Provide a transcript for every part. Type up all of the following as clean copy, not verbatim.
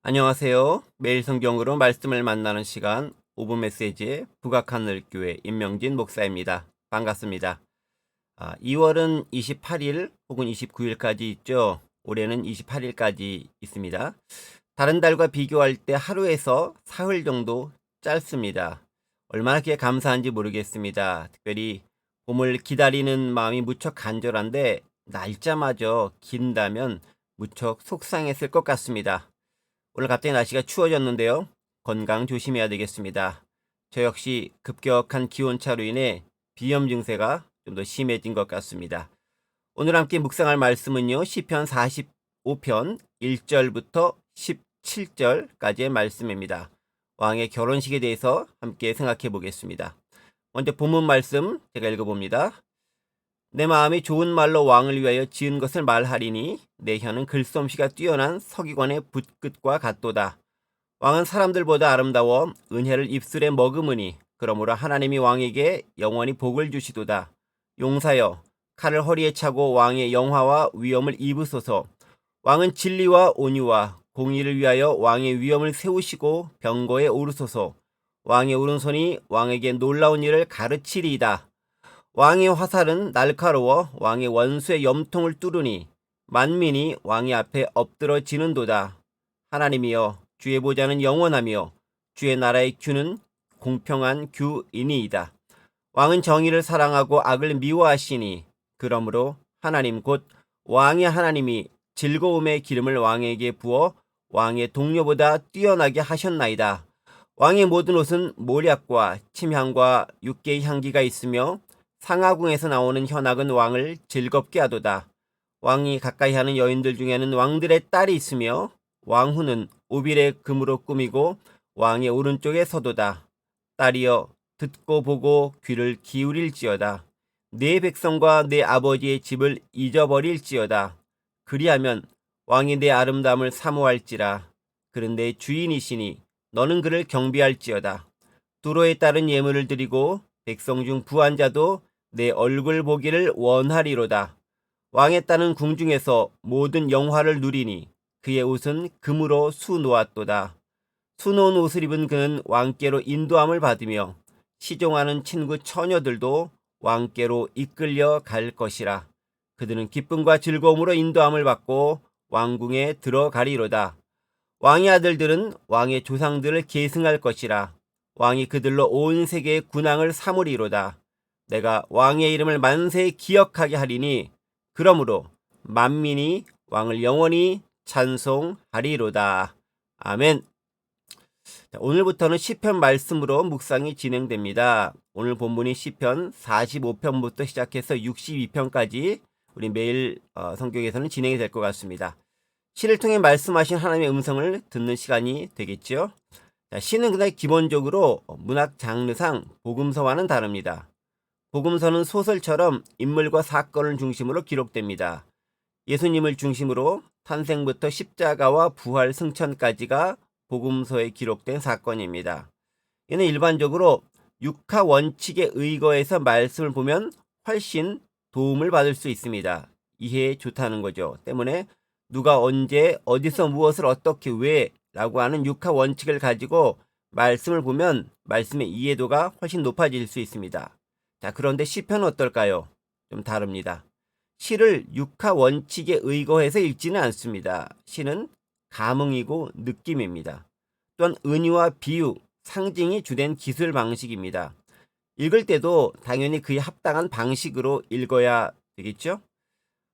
안녕하세요. 매일 성경으로 말씀을 만나는 시간 5분 메시지의 북악하늘교회 임명진 목사입니다. 반갑습니다. 2월은 28일 혹은 29일까지 있죠. 올해는 28일까지 있습니다. 다른 달과 비교할 때 하루에서 사흘 정도 짧습니다. 얼마나 그게 감사한지 모르겠습니다. 특별히 봄을 기다리는 마음이 무척 간절한데 날짜마저 긴다면 무척 속상했을 것 같습니다. 오늘 갑자기 날씨가 추워졌는데요. 건강 조심해야 되겠습니다. 저 역시 급격한 기온차로 인해 비염 증세가 좀 더 심해진 것 같습니다. 오늘 함께 묵상할 말씀은요. 시편 45편 1절부터 17절까지의 말씀입니다. 왕의 결혼식에 대해서 함께 생각해 보겠습니다. 먼저 본문 말씀 제가 읽어봅니다. 내 마음이 좋은 말로 왕을 위하여 지은 것을 말하리니 내 혀는 글솜씨가 뛰어난 서기관의 붓끝과 같도다. 왕은 사람들보다 아름다워 은혜를 입술에 머금으니 그러므로 하나님이 왕에게 영원히 복을 주시도다. 용사여 칼을 허리에 차고 왕의 영화와 위엄을 입으소서. 왕은 진리와 온유와 공의를 위하여 왕의 위엄을 세우시고 병거에 오르소서. 왕의 오른손이 왕에게 놀라운 일을 가르치리이다. 왕의 화살은 날카로워 왕의 원수의 염통을 뚫으니 만민이 왕의 앞에 엎드러지는도다. 하나님이여 주의 보좌는 영원하며 주의 나라의 규는 공평한 규이니이다. 왕은 정의를 사랑하고 악을 미워하시니 그러므로 하나님 곧 왕의 하나님이 즐거움의 기름을 왕에게 부어 왕의 동료보다 뛰어나게 하셨나이다. 왕의 모든 옷은 모략과 침향과 육개의 향기가 있으며 상하궁에서 나오는 현악은 왕을 즐겁게 하도다. 왕이 가까이 하는 여인들 중에는 왕들의 딸이 있으며 왕후는 오빌의 금으로 꾸미고 왕의 오른쪽에 서도다. 딸이여 듣고 보고 귀를 기울일지어다. 내 백성과 내 아버지의 집을 잊어버릴지어다. 그리하면 왕이 내 아름다움을 사모할지라. 그는 내 주인이시니 너는 그를 경배할지어다. 두로에 따른 예물을 드리고 백성 중 부한 자도 내 얼굴 보기를 원하리로다. 왕의 딸은 궁중에서 모든 영화를 누리니 그의 옷은 금으로 수놓았도다. 수놓은 옷을 입은 그는 왕께로 인도함을 받으며 시종하는 친구 처녀들도 왕께로 이끌려 갈 것이라. 그들은 기쁨과 즐거움으로 인도함을 받고 왕궁에 들어가리로다. 왕의 아들들은 왕의 조상들을 계승할 것이라. 왕이 그들로 온 세계의 군왕을 삼으리로다. 내가 왕의 이름을 만세 기억하게 하리니 그러므로 만민이 왕을 영원히 찬송하리로다. 아멘. 오늘부터는 시편 말씀으로 묵상이 진행됩니다. 오늘 본문이 시편 45편부터 시작해서 62편까지 우리 매일 성경에서는 진행이 될 것 같습니다. 시를 통해 말씀하신 하나님의 음성을 듣는 시간이 되겠죠. 시는 그날 기본적으로 문학 장르상 복음서와는 다릅니다. 복음서는 소설처럼 인물과 사건을 중심으로 기록됩니다. 예수님을 중심으로 탄생부터 십자가와 부활 승천까지가 복음서에 기록된 사건입니다. 이는 일반적으로 육하 원칙에 의거해서 말씀을 보면 훨씬 도움을 받을 수 있습니다. 이해에 좋다는 거죠. 때문에 누가 언제 어디서 무엇을 어떻게 왜 라고 하는 육하 원칙을 가지고 말씀을 보면 말씀의 이해도가 훨씬 높아질 수 있습니다. 자, 그런데 시편은 어떨까요? 좀 다릅니다. 시를 육하 원칙에 의거해서 읽지는 않습니다. 시는 감흥이고 느낌입니다. 또한 은유와 비유, 상징이 주된 기술 방식입니다. 읽을 때도 당연히 그에 합당한 방식으로 읽어야 되겠죠?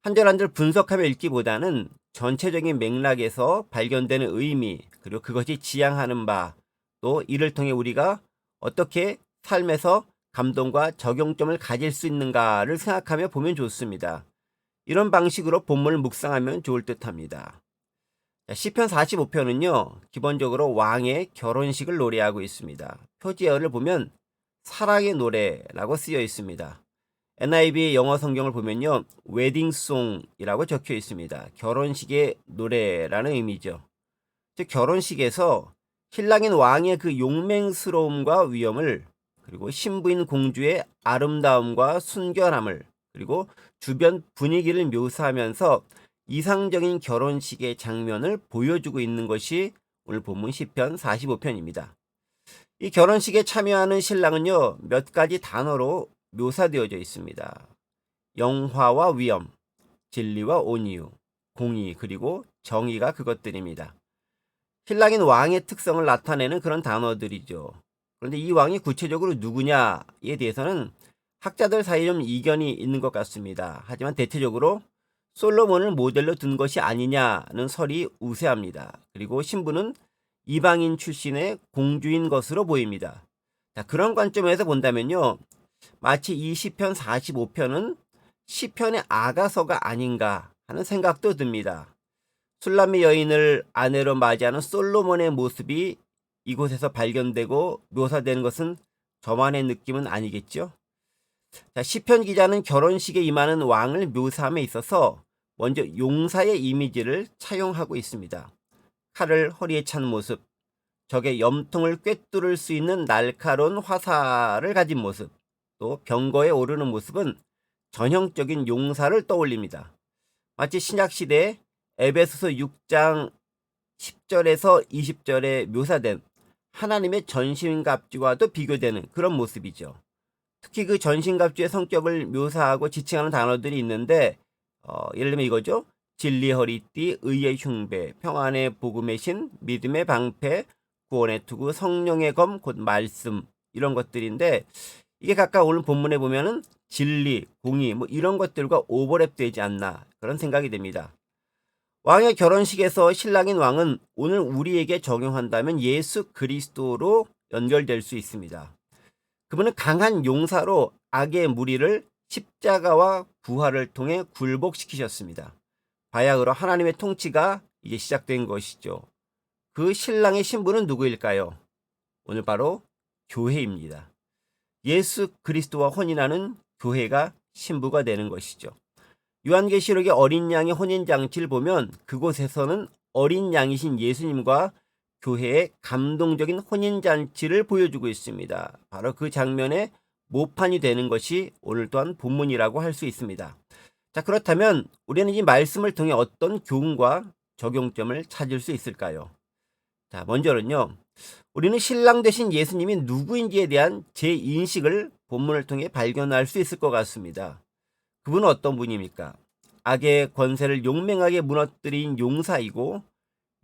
한 절 한 절 분석하며 읽기보다는 전체적인 맥락에서 발견되는 의미, 그리고 그것이 지향하는 바, 또 이를 통해 우리가 어떻게 삶에서 감동과 적용점을 가질 수 있는가를 생각하며 보면 좋습니다. 이런 방식으로 본문을 묵상하면 좋을 듯합니다. 시편 45편은요. 기본적으로 왕의 결혼식을 노래하고 있습니다. 표지어를 보면 사랑의 노래라고 쓰여 있습니다. NIV 영어 성경을 보면요. 웨딩송이라고 적혀 있습니다. 결혼식의 노래라는 의미죠. 즉 결혼식에서 신랑인 왕의 그 용맹스러움과 위엄을, 그리고 신부인 공주의 아름다움과 순결함을, 그리고 주변 분위기를 묘사하면서 이상적인 결혼식의 장면을 보여주고 있는 것이 오늘 본문 시편 45편입니다. 이 결혼식에 참여하는 신랑은요, 몇 가지 단어로 묘사되어져 있습니다. 영화와 위엄, 진리와 온유, 공의, 그리고 정의가 그것들입니다. 신랑인 왕의 특성을 나타내는 그런 단어들이죠. 그런데 이 왕이 구체적으로 누구냐에 대해서는 학자들 사이에 좀 이견이 있는 것 같습니다. 하지만 대체적으로 솔로몬을 모델로 둔 것이 아니냐는 설이 우세합니다. 그리고 신부는 이방인 출신의 공주인 것으로 보입니다. 자, 그런 관점에서 본다면요, 마치 이 시편 45편은 시편의 아가서가 아닌가 하는 생각도 듭니다. 술람의 여인을 아내로 맞이하는 솔로몬의 모습이 이곳에서 발견되고 묘사되는 것은 저만의 느낌은 아니겠죠? 자, 시편 기자는 결혼식에 임하는 왕을 묘사함에 있어서 먼저 용사의 이미지를 차용하고 있습니다. 칼을 허리에 찬 모습, 적의 염통을 꿰뚫을 수 있는 날카로운 화살을 가진 모습, 또 병거에 오르는 모습은 전형적인 용사를 떠올립니다. 마치 신약시대 에베소서 6장 10절에서 20절에 묘사된 하나님의 전신갑주와도 비교되는 그런 모습이죠. 특히 그 전신갑주의 성격을 묘사하고 지칭하는 단어들이 있는데 예를 들면 이거죠. 진리 허리띠, 의의 흉배, 평안의 복음의 신, 믿음의 방패, 구원의 투구, 성령의 검, 곧 말씀, 이런 것들인데 이게 각각 오늘 본문에 보면은 진리, 공의 뭐 이런 것들과 오버랩되지 않나 그런 생각이 됩니다. 왕의 결혼식에서 신랑인 왕은 오늘 우리에게 적용한다면 예수 그리스도로 연결될 수 있습니다. 그분은 강한 용사로 악의 무리를 십자가와 부활을 통해 굴복시키셨습니다. 바야흐로 하나님의 통치가 이제 시작된 것이죠. 그 신랑의 신부는 누구일까요? 오늘 바로 교회입니다. 예수 그리스도와 혼인하는 교회가 신부가 되는 것이죠. 요한계시록의 어린 양의 혼인잔치를 보면 그곳에서는 어린 양이신 예수님과 교회의 감동적인 혼인잔치를 보여주고 있습니다. 바로 그 장면의 모판이 되는 것이 오늘 또한 본문이라고 할 수 있습니다. 자, 그렇다면 우리는 이 말씀을 통해 어떤 교훈과 적용점을 찾을 수 있을까요? 자, 먼저는요, 우리는 신랑 되신 예수님이 누구인지에 대한 제 인식을 본문을 통해 발견할 수 있을 것 같습니다. 그분은 어떤 분입니까? 악의 권세를 용맹하게 무너뜨린 용사이고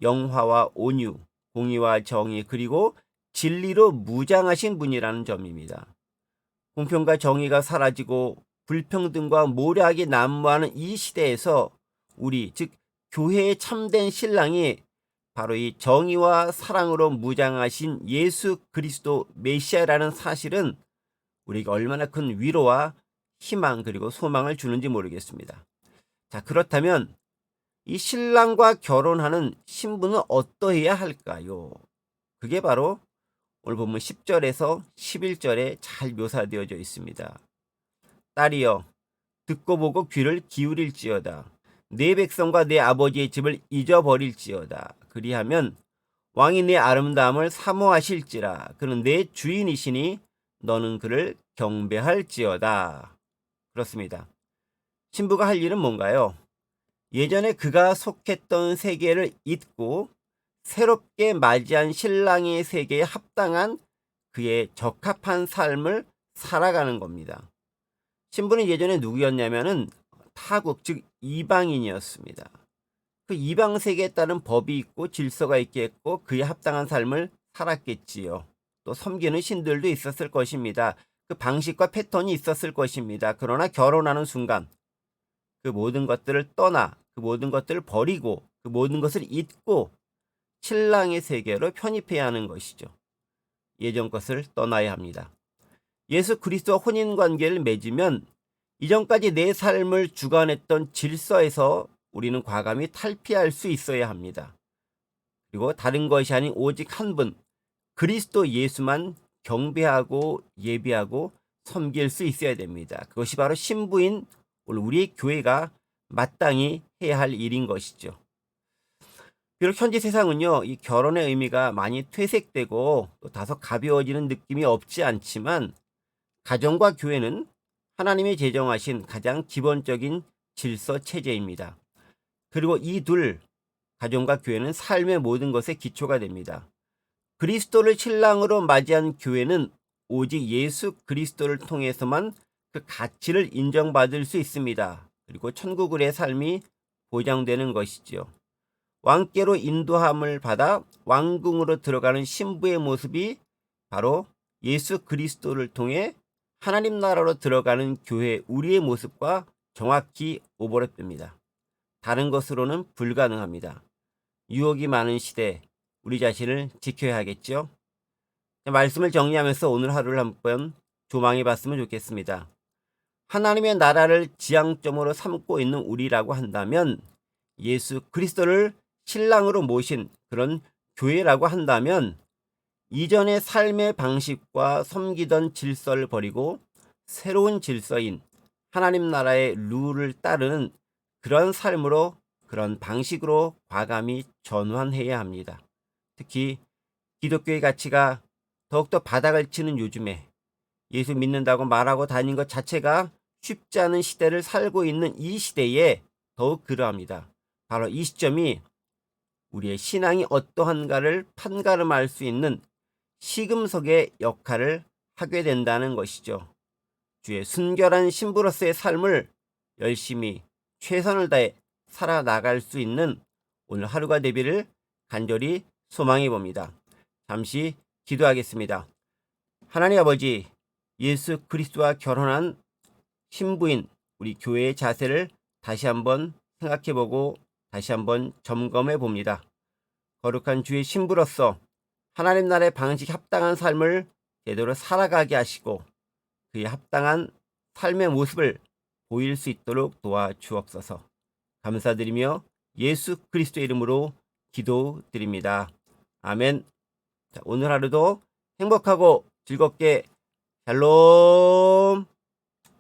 영화와 온유, 공의와 정의, 그리고 진리로 무장하신 분이라는 점입니다. 공평과 정의가 사라지고 불평등과 모략이 난무하는 이 시대에서 우리, 즉 교회의 참된 신랑이 바로 이 정의와 사랑으로 무장하신 예수 그리스도 메시아라는 사실은 우리에게 얼마나 큰 위로와 희망 그리고 소망을 주는지 모르겠습니다. 자, 그렇다면 이 신랑과 결혼하는 신부는 어떠해야 할까요? 그게 바로 오늘 본문 10절에서 11절에 잘 묘사되어져 있습니다. 딸이여, 듣고 보고 귀를 기울일지어다. 내 백성과 내 아버지의 집을 잊어버릴지어다. 그리하면 왕이 내 아름다움을 사모하실지라. 그는 내 주인이시니 너는 그를 경배할지어다. 그렇습니다. 신부가 할 일은 뭔가요? 예전에 그가 속했던 세계를 잊고 새롭게 맞이한 신랑의 세계에 합당한 그의 적합한 삶을 살아가는 겁니다. 신부는 예전에 누구였냐면은 타국, 즉 이방인이었습니다. 그 이방 세계에 따른 법이 있고 질서가 있겠고 그에 합당한 삶을 살았겠지요. 또 섬기는 신들도 있었을 것입니다. 그 방식과 패턴이 있었을 것입니다. 그러나 결혼하는 순간 그 모든 것들을 떠나 그 모든 것들을 버리고 그 모든 것을 잊고 신랑의 세계로 편입해야 하는 것이죠. 예전 것을 떠나야 합니다. 예수 그리스도와 혼인 관계를 맺으면 이전까지 내 삶을 주관했던 질서에서 우리는 과감히 탈피할 수 있어야 합니다. 그리고 다른 것이 아닌 오직 한 분, 그리스도 예수만 경배하고 예배하고 섬길 수 있어야 됩니다. 그것이 바로 신부인 우리의 교회가 마땅히 해야 할 일인 것이죠. 비록 현재 세상은요, 이 결혼의 의미가 많이 퇴색되고 또 다소 가벼워지는 느낌이 없지 않지만 가정과 교회는 하나님이 제정하신 가장 기본적인 질서 체제입니다. 그리고 이 둘, 가정과 교회는 삶의 모든 것의 기초가 됩니다. 그리스도를 신랑으로 맞이한 교회는 오직 예수 그리스도를 통해서만 그 가치를 인정받을 수 있습니다. 그리고 천국의 삶이 보장되는 것이죠. 왕께로 인도함을 받아 왕궁으로 들어가는 신부의 모습이 바로 예수 그리스도를 통해 하나님 나라로 들어가는 교회 우리의 모습과 정확히 오버랩됩니다. 다른 것으로는 불가능합니다. 유혹이 많은 시대, 우리 자신을 지켜야 하겠죠. 말씀을 정리하면서 오늘 하루를 한번 조망해 봤으면 좋겠습니다. 하나님의 나라를 지향점으로 삼고 있는 우리라고 한다면, 예수 그리스도를 신랑으로 모신 그런 교회라고 한다면, 이전의 삶의 방식과 섬기던 질서를 버리고 새로운 질서인 하나님 나라의 룰을 따르는 그런 삶으로, 그런 방식으로 과감히 전환해야 합니다. 특히 기독교의 가치가 더욱더 바닥을 치는 요즘에 예수 믿는다고 말하고 다니는 것 자체가 쉽지 않은 시대를 살고 있는 이 시대에 더욱 그러합니다. 바로 이 시점이 우리의 신앙이 어떠한가를 판가름할 수 있는 시금석의 역할을 하게 된다는 것이죠. 주의 순결한 신부로서의 삶을 열심히 최선을 다해 살아나갈 수 있는 오늘 하루가 되기를 간절히 소망해 봅니다. 잠시 기도하겠습니다. 하나님 아버지, 예수 그리스도와 결혼한 신부인 우리 교회의 자세를 다시 한번 생각해 보고 다시 한번 점검해 봅니다. 거룩한 주의 신부로서 하나님 나라의 방식에 합당한 삶을 제대로 살아가게 하시고 그에 합당한 삶의 모습을 보일 수 있도록 도와주옵소서. 감사드리며 예수 그리스도의 이름으로 기도드립니다. 아멘. 자, 오늘 하루도 행복하고 즐겁게 샬롬.